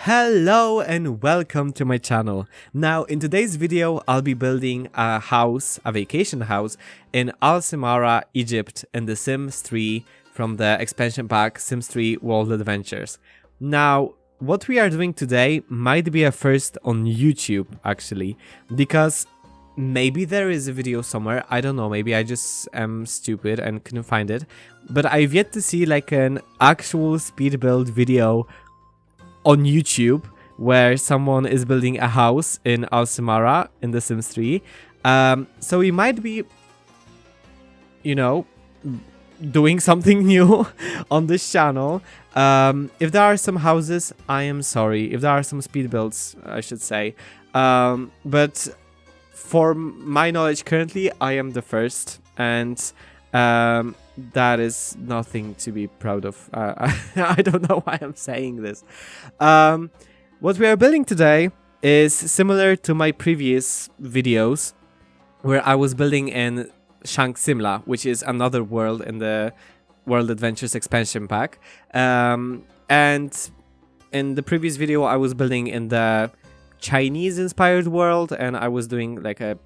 Hello and welcome to my channel. Now in today's video I'll be building a house, a vacation house in Simhara, Egypt in The Sims 3 from the expansion pack Sims 3 World Adventures. Now what we are doing today might be a first on YouTube actually, because maybe there is a video somewhere, I don't know, maybe I just am stupid and couldn't find it, but I've yet to see like an actual speed build video on YouTube where someone is building a house in Simhara in The Sims 3. So we might be, doing something new on this channel. If there are some houses, I am sorry. If there are some speed builds, I should say. But for my knowledge currently, I am the first, and that is nothing to be proud of. I don't know why I'm saying this. What we are building today is similar to my previous videos, where I was building in Simla, which is another world in the World Adventures expansion pack. And in the previous video, I was building in the Chinese-inspired world, and I was doing like a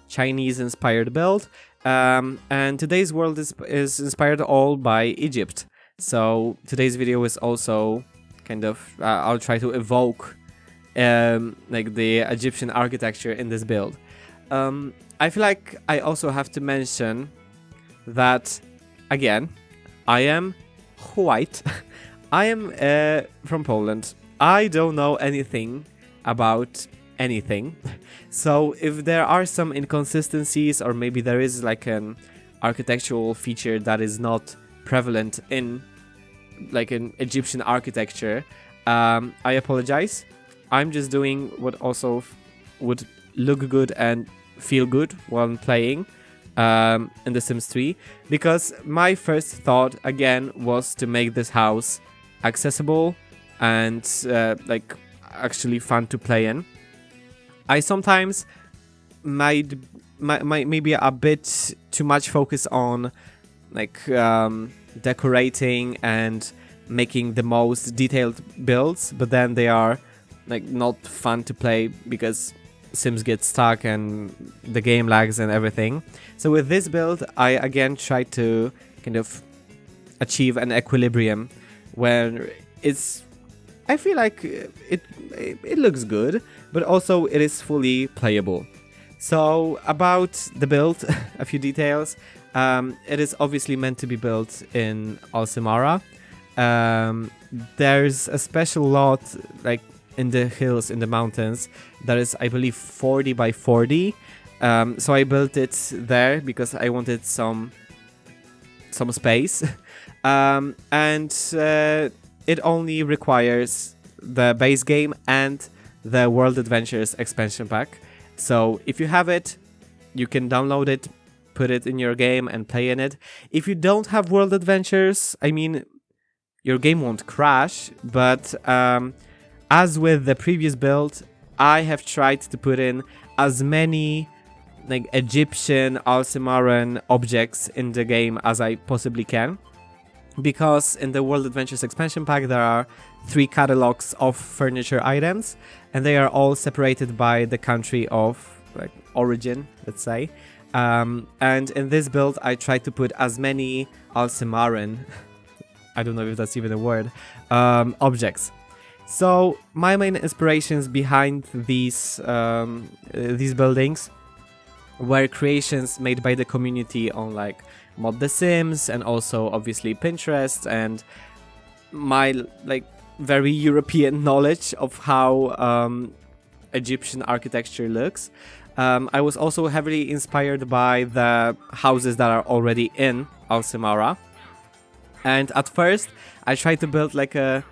Chinese-inspired build. And today's world is inspired all by Egypt. So today's video is also kind of, I'll try to evoke like the Egyptian architecture in this build. I feel like I also have to mention that, again, I am white. I am from Poland. I don't know anything about anything. So if there are some inconsistencies, or maybe there is like an architectural feature that is not prevalent in like an Egyptian architecture, I apologize. I'm just doing what also would look good and feel good while playing in The Sims 3, because my first thought again was to make this house accessible and like actually fun to play in. I sometimes might maybe a bit too much focus on like decorating and making the most detailed builds, but then they are like not fun to play because Sims get stuck and the game lags and everything. So with this build, I again try to kind of achieve an equilibrium where it's, I feel like it looks good, but also it is fully playable. So about the build, a few details. It is obviously meant to be built in Simhara. There's a special lot like in the hills, in the mountains, that is, I believe, 40 by 40. So I built it there because I wanted some space. It only requires the base game and the World Adventures expansion pack. So if you have it, you can download it, put it in your game and play in it. If you don't have World Adventures, I mean, your game won't crash, but as with the previous build, I have tried to put in as many like Egyptian Simharan objects in the game as I possibly can. Because in the World Adventures expansion pack there are 3 catalogs of furniture items, and they are all separated by the country of like origin, let's say. And in this build I tried to put as many Simharan, I don't know if that's even a word, objects. So my main inspirations behind these buildings were creations made by the community on like Mod The Sims, and also obviously Pinterest, and my like very European knowledge of how Egyptian architecture looks. I was also heavily inspired by the houses that are already in Simhara, and at first I tried to build like a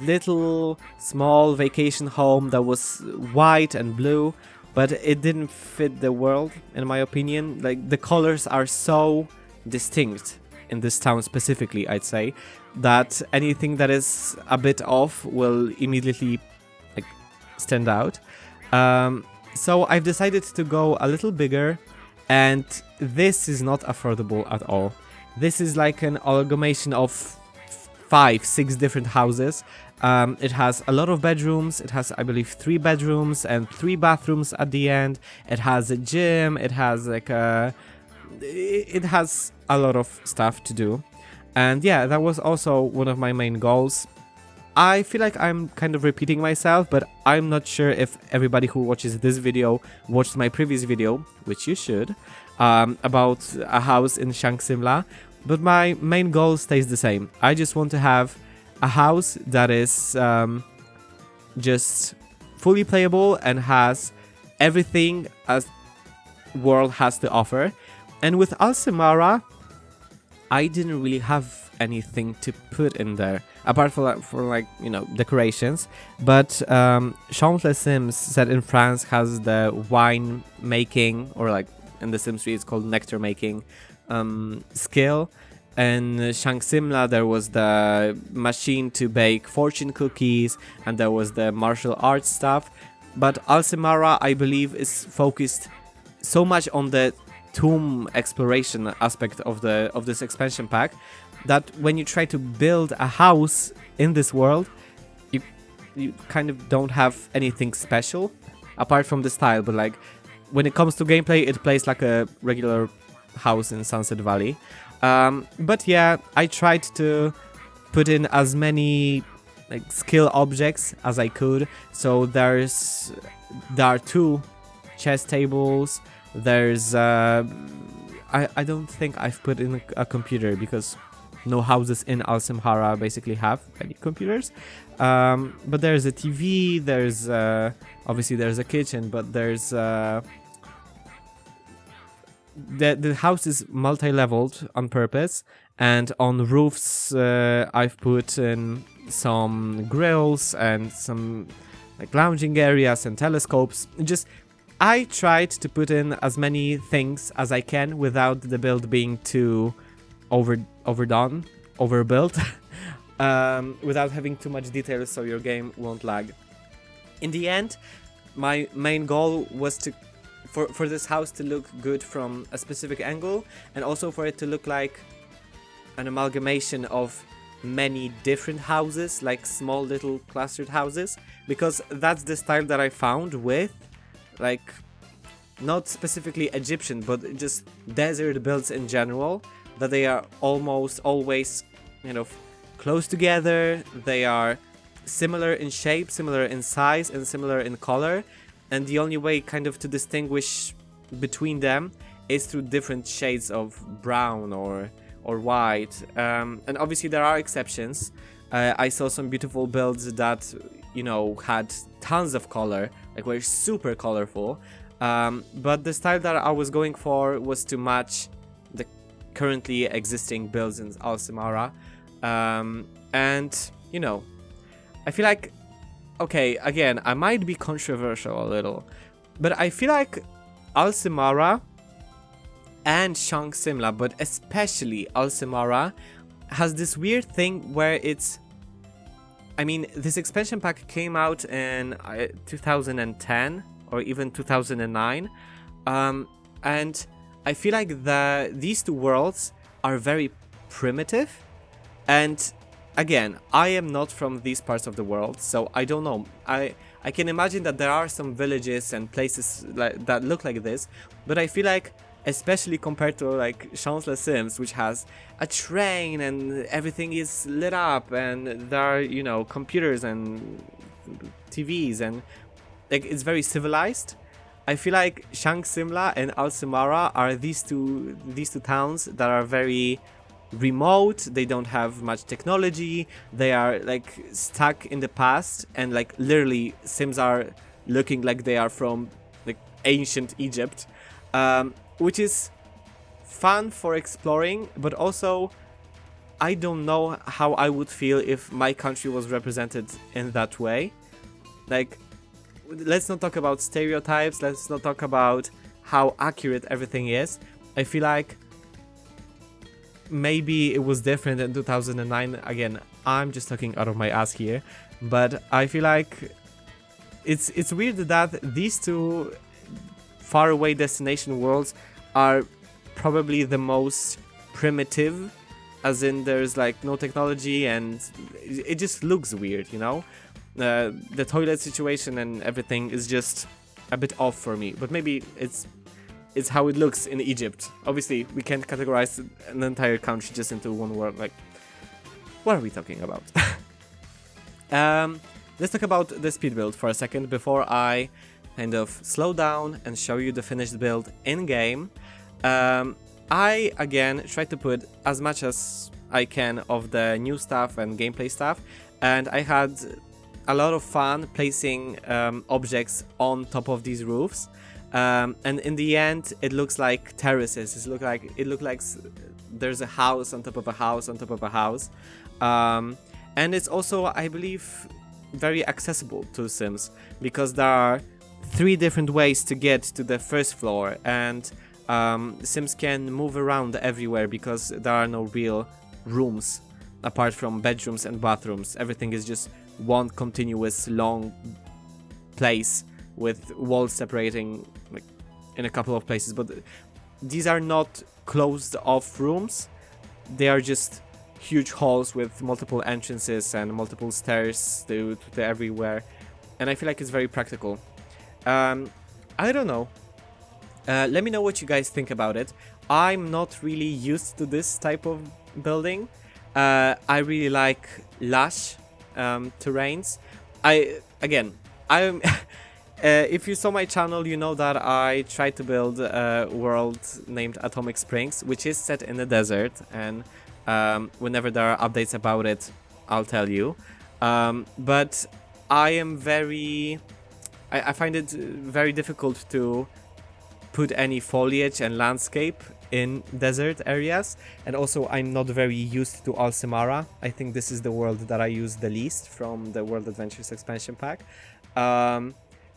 little small vacation home that was white and blue, but it didn't fit the world in my opinion. Like the colors are so distinct in this town specifically, I'd say, that anything that is a bit off will immediately like stand out. So I've decided to go a little bigger, and this is not affordable at all. This is like an amalgamation of 5, 6 different houses. It has a lot of bedrooms. It has, I believe, 3 bedrooms and 3 bathrooms at the end. It has a gym. It has like it has a lot of stuff to do. And yeah, that was also one of my main goals. I feel like I'm kind of repeating myself, but I'm not sure if everybody who watches this video watched my previous video, which you should, about a house in Shang Simla. But my main goal stays the same. I just want to have a house that is just fully playable and has everything as world has to offer. And with Simhara, I didn't really have anything to put in there apart from like you know, decorations. But Champs Les Sims, set in France, has the wine making, or like in the Sims 3 it's called nectar making skill. And Shang Simla, there was the machine to bake fortune cookies, and there was the martial arts stuff. But Simhara, I believe, is focused so much on the tomb exploration aspect of this expansion pack that when you try to build a house in this world, you kind of don't have anything special apart from the style. But like when it comes to gameplay, it plays like a regular house in Sunset Valley. But yeah, I tried to put in as many like skill objects as I could. So there are 2 chess tables. There's I don't think I've put in a computer because no houses in Simhara basically have any computers. But there's a TV. There's obviously there's a kitchen, but there's the house is multi-leveled on purpose, and on roofs I've put in some grills and some like lounging areas and telescopes. Just I tried to put in as many things as I can without the build being too overbuilt, without having too much detail so your game won't lag. In the end, my main goal was to for this house to look good from a specific angle, and also for it to look like an amalgamation of many different houses, like small little clustered houses, because that's the style that I found with like not specifically Egyptian but just desert builds in general, that they are almost always, you know, close together. They are similar in shape, similar in size, and similar in color, and the only way kind of to distinguish between them is through different shades of brown or white. And obviously there are exceptions. I saw some beautiful builds that, you know, had tons of color, like were super colorful. But the style that I was going for was to match the currently existing builds in Simhara. And, you know, I feel like, okay, again, I might be controversial a little, but I feel like Simhara and Shang Simla, but especially Simhara, has this weird thing where it's, I mean, this expansion pack came out in 2010 or even 2009, and I feel like these 2 worlds are very primitive. And again, I am not from these parts of the world, so I don't know. I can imagine that there are some villages and places that look like this, but I feel like, especially compared to like Champs Les Sims, which has a train and everything is lit up and there are, you know, computers and TVs and like it's very civilized. I feel like Shang Simla and Simhara are these two towns that are very remote. They don't have much technology. They are like stuck in the past, and like literally Sims are looking like they are from like ancient Egypt, which is fun for exploring, but also I don't know how I would feel if my country was represented in that way. Like, let's not talk about stereotypes, let's not talk about how accurate everything is. I feel like maybe it was different in 2009. Again, I'm just talking out of my ass here, but I feel like it's weird that these 2 faraway destination worlds are probably the most primitive as in there's like no technology and it just looks weird, you know? The toilet situation and everything is just a bit off for me, but maybe it's how it looks in Egypt. Obviously, we can't categorize an entire country just into one word. Like, what are we talking about? Let's talk about the speed build for a second before I kind of slow down and show you the finished build in-game. I, again, try to put as much as I can of the new stuff and gameplay stuff, and I had a lot of fun placing objects on top of these roofs. And in the end, it looks like terraces. It looked like there's a house on top of a house on top of a house. And it's also, I believe, very accessible to Sims, because there are 3 different ways to get to the first floor, and Sims can move around everywhere because there are no real rooms apart from bedrooms and bathrooms. Everything is just one continuous long place with walls separating like in a couple of places, but these are not closed off rooms. They are just huge halls with multiple entrances and multiple stairs to everywhere, and I feel like it's very practical. I don't know. Let me know what you guys think about it. I'm not really used to this type of building. I really like lush terrains. I'm if you saw my channel, you know that I tried to build a world named Atomic Springs, which is set in the desert, and whenever there are updates about it, I'll tell you. But I find it very difficult to put any foliage and landscape in desert areas, and also I'm not very used to all Simhara. I think this is the world that I use the least from the World Adventures expansion pack.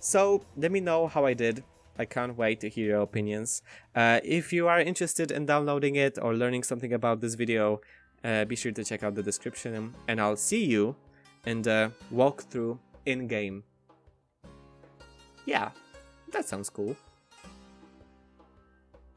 So let me know how I did. I can't wait to hear your opinions. If you are interested in downloading it or learning something about this video, be sure to check out the description, and I'll see you in the walkthrough in-game. Yeah, that sounds cool.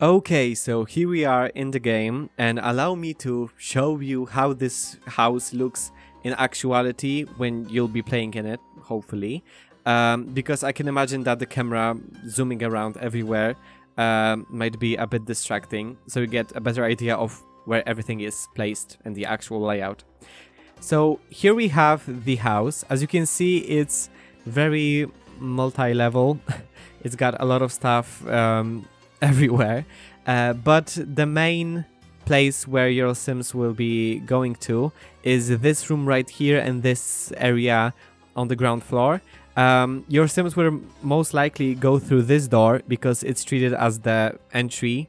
Okay, so here we are in the game, and allow me to show you how this house looks in actuality when you'll be playing in it, hopefully. Because I can imagine that the camera zooming around everywhere might be a bit distracting, so you get a better idea of where everything is placed and the actual layout. So here we have the house. As you can see, it's very multi-level. It's got a lot of stuff everywhere, but the main place where your Sims will be going to is this room right here and this area on the ground floor. Your Sims will most likely go through this door because it's treated as the entry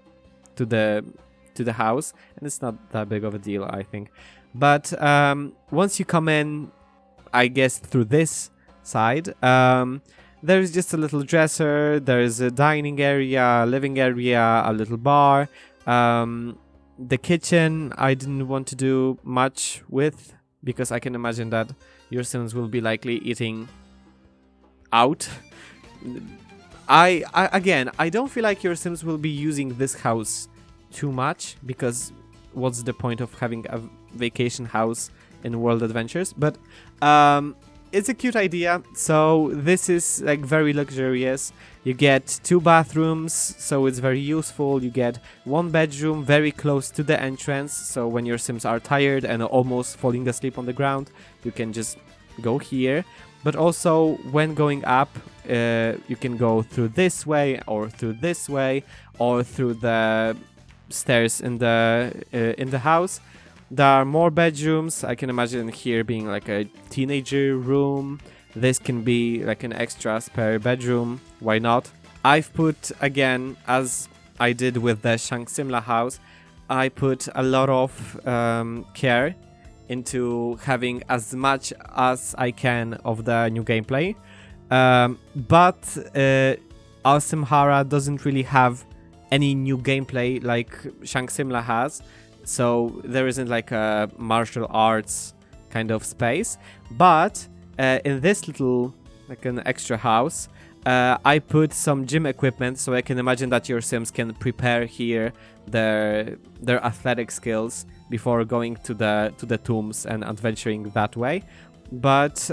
to the house, and it's not that big of a deal, I think. But once you come in, I guess through this side, there's just a little dresser, there's a dining area, living area, a little bar. The kitchen I didn't want to do much with because I can imagine that your Sims will be likely eating out. I don't feel like your Sims will be using this house too much, because what's the point of having a vacation house in World Adventures? But it's a cute idea. So this is like very luxurious. You get 2 bathrooms, so it's very useful. You get 1 bedroom very close to the entrance, so when your Sims are tired and almost falling asleep on the ground, you can just go here. But also when going up, you can go through this way or through this way or through the stairs in the house. There are more bedrooms. I can imagine here being like a teenager room. This can be like an extra spare bedroom. Why not? I've put, again, as I did with the Simla house, I put a lot of care into having as much as I can of the new gameplay. But Simhara doesn't really have any new gameplay like Simla has. So there isn't like a martial arts kind of space. But in this little, like an extra house, I put some gym equipment, so I can imagine that your Sims can prepare here their athletic skills before going to the tombs and adventuring that way. But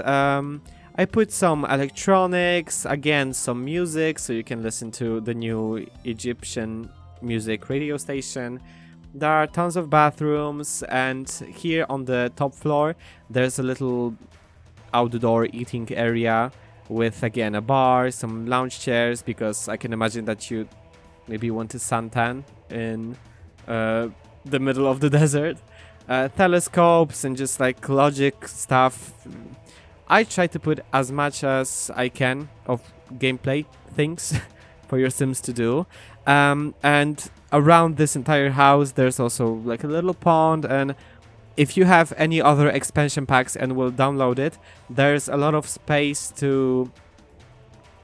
I put some electronics, again some music, so you can listen to the new Egyptian music radio station. There are tons of bathrooms, and here on the top floor there's a little outdoor eating area with, again, a bar, some lounge chairs, because I can imagine that you maybe want to suntan in the middle of the desert. Telescopes and just like logic stuff. I try to put as much as I can of gameplay things for your Sims to do. And around this entire house there's also like a little pond, and if you have any other expansion packs and will download it, there's a lot of space to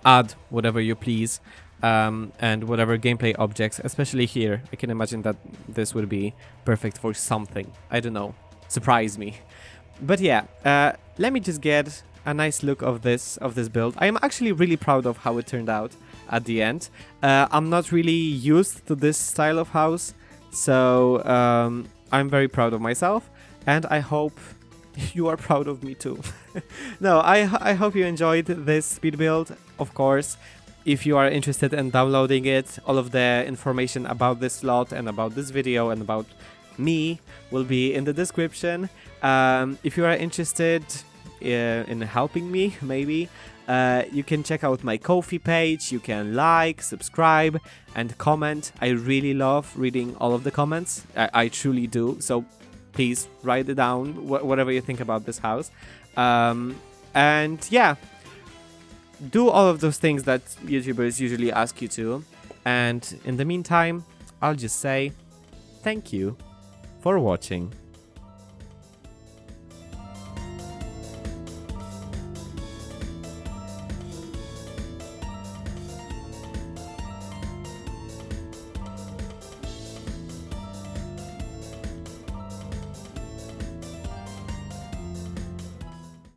add whatever you please, and whatever gameplay objects, especially here. I can imagine that this would be perfect for something. I don't know. Surprise me. But yeah, let me just get a nice look of this build. I am actually really proud of how it turned out at the end. I'm not really used to this style of house, so I'm very proud of myself, and I hope you are proud of me too. No, I hope you enjoyed this speed build. Of course, if you are interested in downloading it, all of the information about this slot and about this video and about me will be in the description. If you are interested in helping me, maybe, you can check out my Ko-fi page. You can like, subscribe, and comment. I really love reading all of the comments. I truly do. So please write it down, whatever you think about this house. And yeah, do all of those things that YouTubers usually ask you to. And in the meantime, I'll just say thank you for watching.